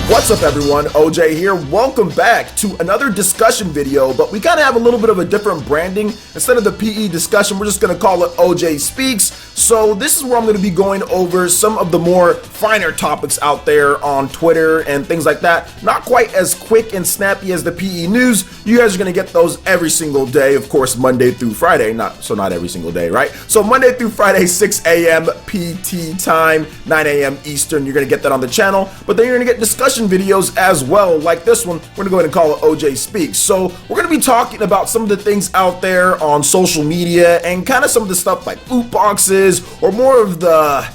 What's up everyone, OJ here. Welcome back to another discussion video, but we kind of have a little bit of a different branding. Instead of the PE discussion, we're just going to call it OJ Speaks. So this is where I'm going to be going over some of the more finer topics out there on Twitter and things like that. Not quite as quick and snappy as the PE news. You guys are going to get those every single day, of course, Monday through Friday. Not every single day, right? So Monday through Friday, 6 a.m. PT time, 9 a.m. Eastern. You're going to get that on the channel, but then you're going to get discussion videos as well, like this one. We're gonna go ahead and call it OJ Speaks. So we're gonna be talking about some of the things out there on social media and kind of some of the stuff like loot boxes or more of the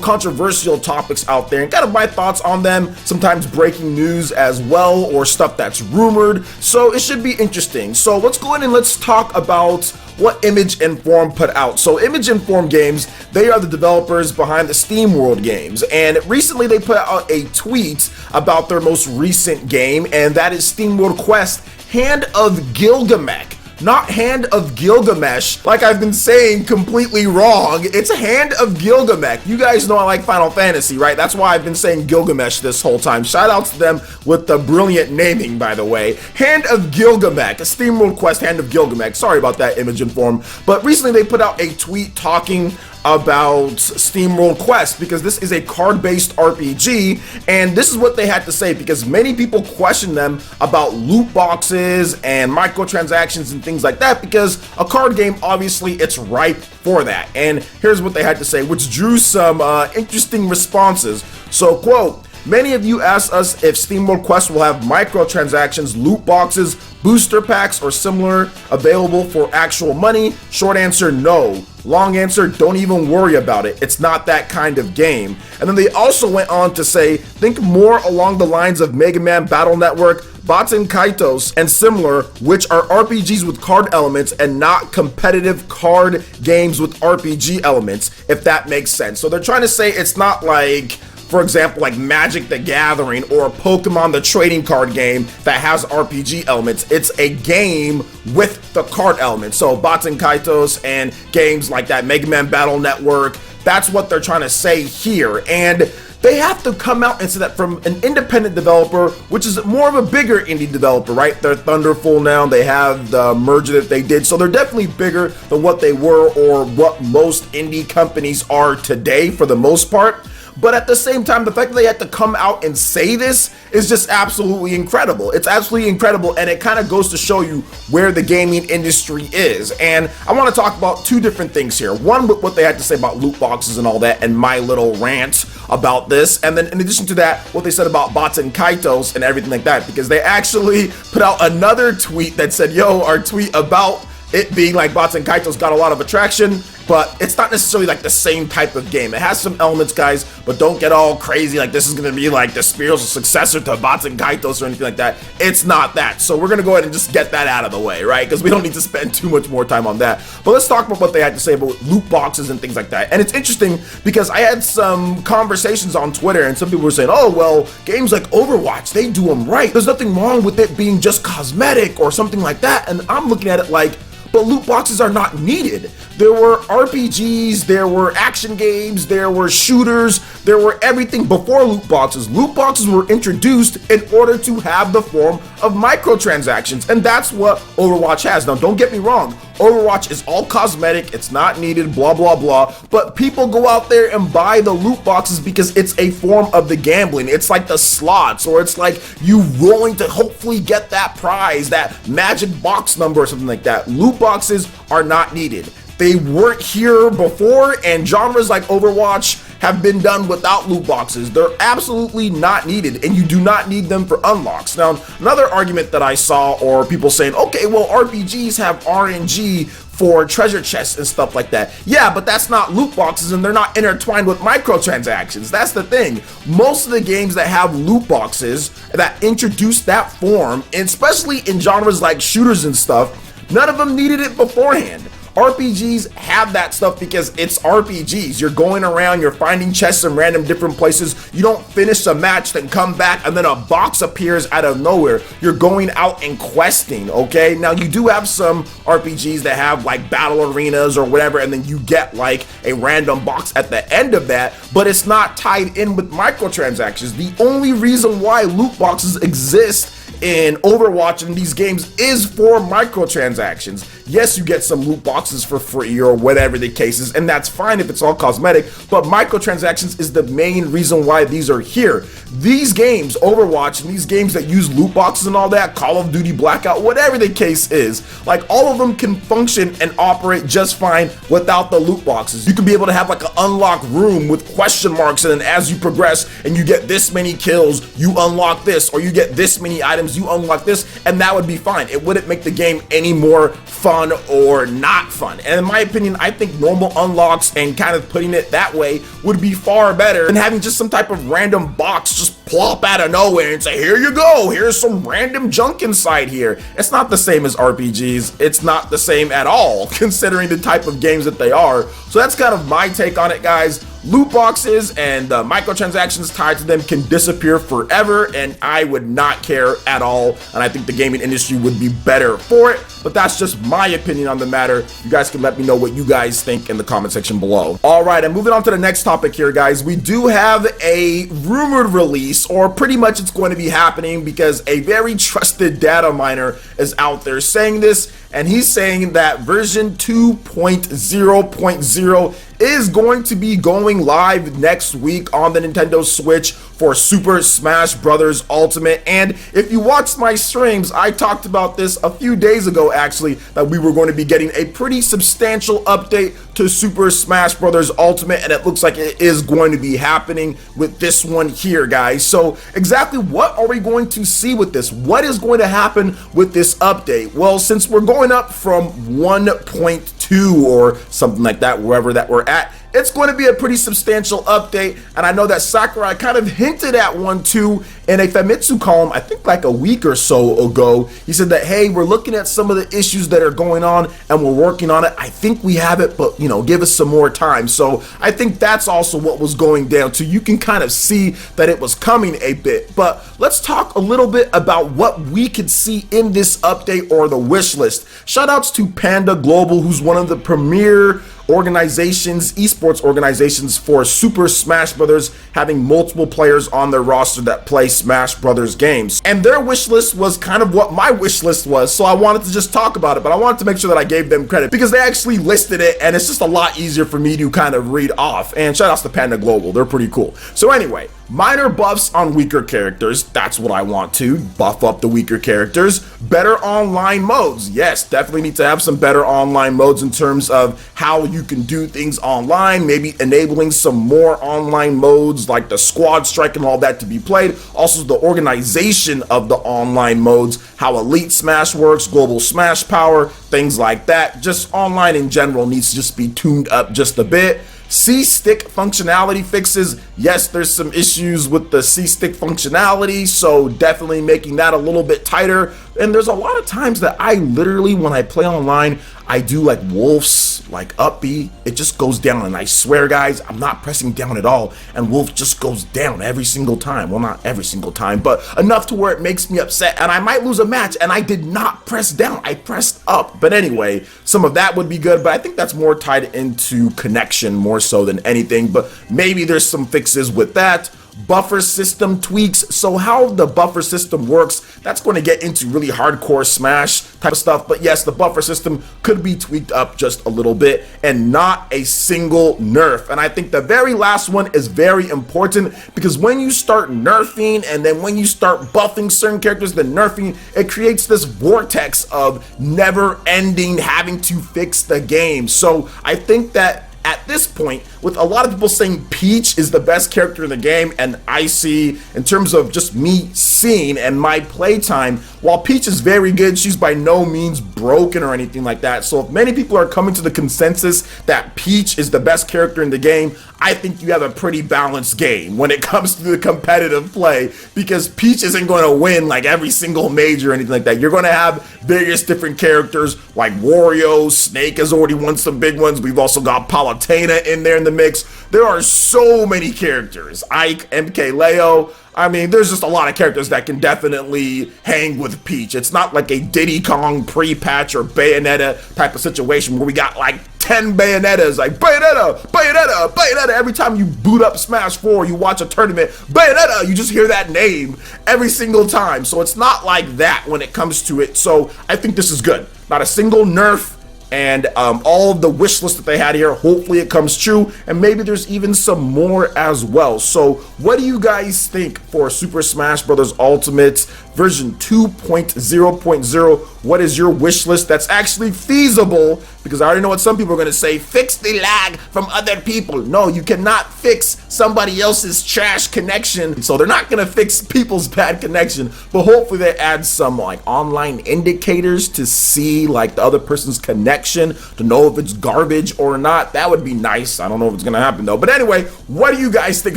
controversial topics out there and kind of my thoughts on them, sometimes breaking news as well or stuff that's rumored. So it should be interesting. So let's go ahead and let's talk about what Image Inform put out. So Image Inform Games, they are the developers behind the SteamWorld games, and recently they put out a tweet about their most recent game, and that is SteamWorld Quest Hand of Gilgamesh. Not Hand of Gilgamesh, like I've been saying completely wrong. It's Hand of Gilgamesh. You guys know I like Final Fantasy, right? That's why I've been saying Gilgamesh this whole time. Shout out to them with the brilliant naming, by the way. Hand of Gilgamesh, a SteamWorld Quest Hand of Gilgamesh. Sorry about that, Image Inform. But recently they put out a tweet talking about SteamWorld Quest because this is a card-based RPG, and this is what they had to say because many people question them about loot boxes and microtransactions and things like that because a card game, obviously, it's ripe for that. And here's what they had to say, which drew some interesting responses. So, quote, "Many of you asked us if SteamWorld Quest will have microtransactions, loot boxes, booster packs, or similar available for actual money. Short answer, no. Long answer, don't even worry about it. It's not that kind of game." And then they also went on to say, think more along the lines of Mega Man Battle Network, Baten Kaitos, and similar, which are RPGs with card elements and not competitive card games with RPG elements, if that makes sense. So they're trying to say it's not like, for example, like Magic the Gathering or Pokemon the trading card game that has RPG elements. It's a game with the card elements. So Baten Kaitos and games like that, Mega Man Battle Network, that's what they're trying to say here. And they have to come out and say that from an independent developer, which is more of a bigger indie developer, right? They're Thunderful now, they have the merger that they did, so they're definitely bigger than what they were or what most indie companies are today for the most part. But at the same time, the fact that they had to come out and say this is just absolutely incredible. It's absolutely incredible, and it kind of goes to show you where the gaming industry is. And I want to talk about two different things here. One, with what they had to say about loot boxes and all that, and my little rant about this. And then in addition to that, what they said about Baten Kaitos and everything like that, because they actually put out another tweet that said, yo, our tweet about it being like Baten Kaitos got a lot of attraction, but it's not necessarily like the same type of game. It has some elements, guys, but don't get all crazy like this is going to be like the spiritual successor to Baten Kaitos or anything like that. It's not that. So we're going to go ahead and just get that out of the way, right? Because we don't need to spend too much more time on that. But let's talk about what they had to say about loot boxes and things like that. And it's interesting because I had some conversations on Twitter and some people were saying, oh, well, games like Overwatch, they do them right. There's nothing wrong with it being just cosmetic or something like that. And I'm looking at it like, but loot boxes are not needed. There were RPGs, there were action games, there were shooters, there were everything before loot boxes. Loot boxes were introduced in order to have the form of microtransactions, and that's what Overwatch has. Now, don't get me wrong, Overwatch is all cosmetic, it's not needed, blah, blah, blah, but people go out there and buy the loot boxes because it's a form of the gambling. It's like the slots, or it's like you rolling to hopefully get that prize, that magic box number or something like that. Loot boxes are not needed. They weren't here before, and genres like Overwatch have been done without loot boxes. They're absolutely not needed, and you do not need them for unlocks. Now, another argument that I saw, or people saying, okay, well, RPGs have RNG for treasure chests and stuff like that. Yeah, but that's not loot boxes, and they're not intertwined with microtransactions. That's the thing. Most of the games that have loot boxes that introduce that form, and especially in genres like shooters and stuff, none of them needed it beforehand. RPGs have that stuff because it's RPGs. You're going around, you're finding chests in random different places. You don't finish a match, then come back, and then a box appears out of nowhere. You're going out and questing, okay? Now, you do have some RPGs that have like battle arenas or whatever, and then you get like a random box at the end of that, but it's not tied in with microtransactions. The only reason why loot boxes exist in Overwatch and these games is for microtransactions. Yes, you get some loot boxes for free or whatever the case is, and that's fine if it's all cosmetic, but microtransactions is the main reason why these are here. These games, Overwatch, and these games that use loot boxes and all that, Call of Duty, Blackout, whatever the case is, like all of them can function and operate just fine without the loot boxes. You can be able to have like an unlocked room with question marks, and then as you progress and you get this many kills, you unlock this, or you get this many items, you unlock this, and that would be fine. It wouldn't make the game any more fun or not fun. And in my opinion, I think normal unlocks and kind of putting it that way would be far better than having just some type of random box just plop out of nowhere and say, here you go, here's some random junk inside here. It's not the same as RPGs. It's not the same at all, considering the type of games that they are. So that's kind of my take on it, guys. Loot boxes and microtransactions tied to them can disappear forever, and I would not care at all, and I think the gaming industry would be better for it, but that's just my opinion on the matter. You guys can let me know what you guys think in the comment section below. Alright, and moving on to the next topic here, guys, we do have a rumored release, or pretty much it's going to be happening because a very trusted data miner is out there saying this, and he's saying that version 2.0.0 is going to be going live next week on the Nintendo Switch for Super Smash Bros. Ultimate. And if you watched my streams, I talked about this a few days ago actually, that we were going to be getting a pretty substantial update to Super Smash Bros. Ultimate, and it looks like it is going to be happening with this one here, guys. So exactly what are we going to see with this? What is going to happen with this update? Well, since we're going up from 1.2 or something like that, wherever that we're at, it's going to be a pretty substantial update, and I know that Sakurai kind of hinted at one too in a Famitsu column, I think like a week or so ago. He said that, hey, we're looking at some of the issues that are going on and we're working on it. I think we have it, but you know, give us some more time. So I think that's also what was going down too. You can kind of see that it was coming a bit, but let's talk a little bit about what we could see in this update or the wish list. Shout outs to Panda Global, who's one of the premier organizations, esports organizations for Super Smash Brothers, having multiple players on their roster that play Smash Brothers games. And their wish list was kind of what my wish list was, so I wanted to just talk about it, but I wanted to make sure that I gave them credit because they actually listed it, and it's just a lot easier for me to kind of read off. And shout outs to Panda Global, they're pretty cool. So anyway, minor buffs on weaker characters, that's what I want to buff up the weaker characters. Better online modes, yes, definitely need to have some better online modes in terms of how you can do things online, maybe enabling some more online modes like the squad strike and all that to be played. Also the organization of the online modes, how Elite Smash works, Global Smash Power, things like that. Just online in general needs to just be tuned up just a bit. C-Stick functionality fixes, yes, there's some issues with the C-Stick functionality, so definitely making that a little bit tighter. And there's a lot of times that I literally, when I play online, I do like Wolf's, like up B, it just goes down, and I swear guys, I'm not pressing down at all, and Wolf just goes down every single time. Well, not every single time, but enough to where it makes me upset, and I might lose a match, and I did not press down, I pressed up. But anyway, some of that would be good, but I think that's more tied into connection more so than anything, but maybe there's some fixes with that. Buffer system tweaks. So how the buffer system works, that's going to get into really hardcore Smash type of stuff, but yes, the buffer system could be tweaked up just a little bit, and not a single nerf. And I think the very last one is very important, because when you start nerfing and then when you start buffing certain characters, then nerfing, it creates this vortex of never ending having to fix the game. So I think that at this point, with a lot of people saying Peach is the best character in the game, and I see, in terms of just me seeing and my playtime, while Peach is very good, she's by no means broken or anything like that. So if many people are coming to the consensus that Peach is the best character in the game, I think you have a pretty balanced game when it comes to the competitive play, because Peach isn't going to win like every single major or anything like that. You're going to have various different characters like Wario, Snake has already won some big ones. We've also got Palutena in there in the mix. There are so many characters. Ike, MKLeo. I mean, there's just a lot of characters that can definitely hang with Peach. It's not like a Diddy Kong pre-patch or Bayonetta type of situation where we got like 10 Bayonettas, like Bayonetta, Bayonetta, Bayonetta. Every time you boot up Smash 4, you watch a tournament, Bayonetta, you just hear that name every single time. So it's not like that when it comes to it. So I think this is good. Not a single nerf. And all of the wish list that they had here, hopefully it comes true, and maybe there's even some more as well. So what do you guys think for Super Smash Bros. Ultimate version 2.0.0? What is your wish list that's actually feasible? Because I already know what some people are going to say, fix the lag from other people. No, you cannot fix somebody else's trash connection. So they're not going to fix people's bad connection, but hopefully they add some like online indicators to see like the other person's connection to know if it's garbage or not. That would be nice. I don't know if it's going to happen though. But anyway, what do you guys think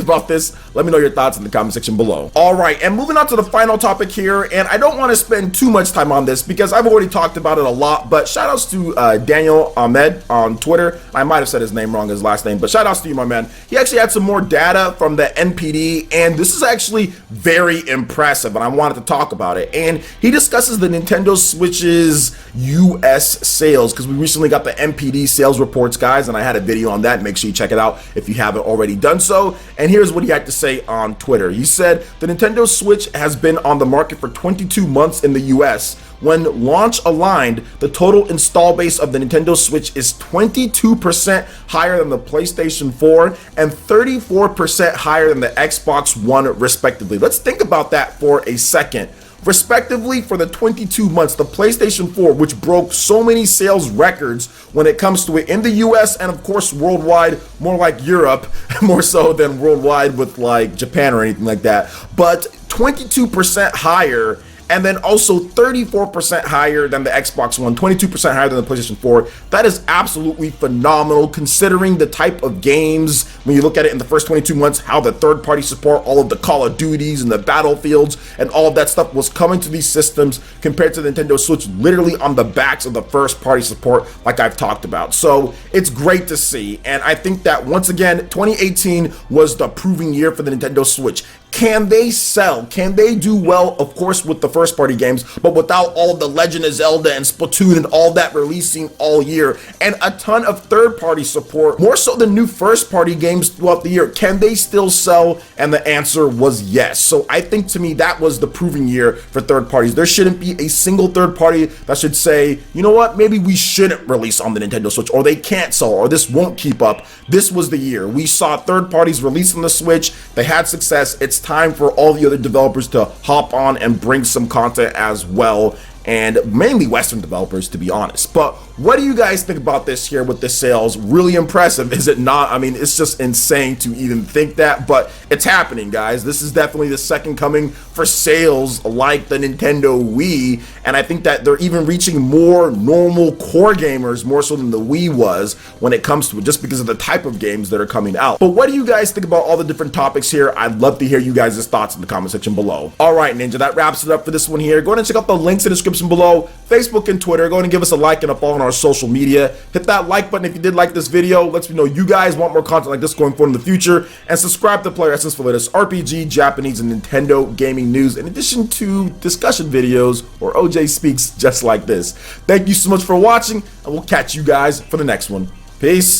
about this? Let me know your thoughts in the comment section below. All right, and moving on to the final topic here, and I don't want to spend too much time on this because I've already talked about it a lot, but shout outs to Daniel Ahmed on Twitter. I might have said his name wrong, his last name, but shout outs to you, my man. He actually had some more data from the NPD, and this is actually very impressive, and I wanted to talk about it. And he discusses the Nintendo Switch's US sales, because we recently got the NPD sales reports, guys, and I had a video on that. Make sure you check it out if you haven't already done so. And here's what he had to say on Twitter. He said, the Nintendo Switch has been on the market for 22 months in the US. When launch aligned, the total install base of the Nintendo Switch is 22% higher than the PlayStation 4 and 34% higher than the Xbox One, respectively. Let's think about that for a second. Respectively, for the 22 months, the PlayStation 4, which broke so many sales records when it comes to it in the US and of course worldwide, more like Europe, more so than worldwide with like Japan or anything like that, but 22% higher, and then also 34% higher than the Xbox One, 22% higher than the PlayStation 4. That is absolutely phenomenal considering the type of games, when you look at it in the first 22 months, how the third-party support, all of the Call of Duties and the Battlefields and all of that stuff was coming to these systems compared to the Nintendo Switch, literally on the backs of the first-party support like I've talked about. So it's great to see, and I think that once again, 2018 was the proving year for the Nintendo Switch. Can they sell? Can they do well? Of course, with the first party games, but without all of the Legend of Zelda and Splatoon and all that releasing all year, and a ton of third party support, more so than new first party games throughout the year. Can they still sell? And the answer was yes. So I think, to me, that was the proving year for third parties. There shouldn't be a single third party that should say, you know what, maybe we shouldn't release on the Nintendo Switch, or they can't sell, or this won't keep up. This was the year. We saw third parties release on the Switch. They had success. It's time for all the other developers to hop on and bring some content as well, and mainly Western developers, to be honest. But what do you guys think about this here with the sales? Really impressive, is it not? I mean, it's just insane to even think that, but it's happening, guys. This is definitely the second coming for sales like the Nintendo Wii, and I think that they're even reaching more normal core gamers, more so than the Wii was when it comes to it, just because of the type of games that are coming out. But what do you guys think about all the different topics here? I'd love to hear you guys' thoughts in the comment section below. All right, Ninja, that wraps it up for this one here. Go ahead and check out the links in the description below, Facebook and Twitter. Go ahead and give us a like and a follow on our social media. Hit that like button if you did like this video. Lets me know you guys want more content like this going forward in the future, and subscribe to PlayerEssence for latest RPG, Japanese, and Nintendo gaming news, in addition to discussion videos or OJ Speaks just like this. Thank you so much for watching, and we'll catch you guys for the next one. Peace.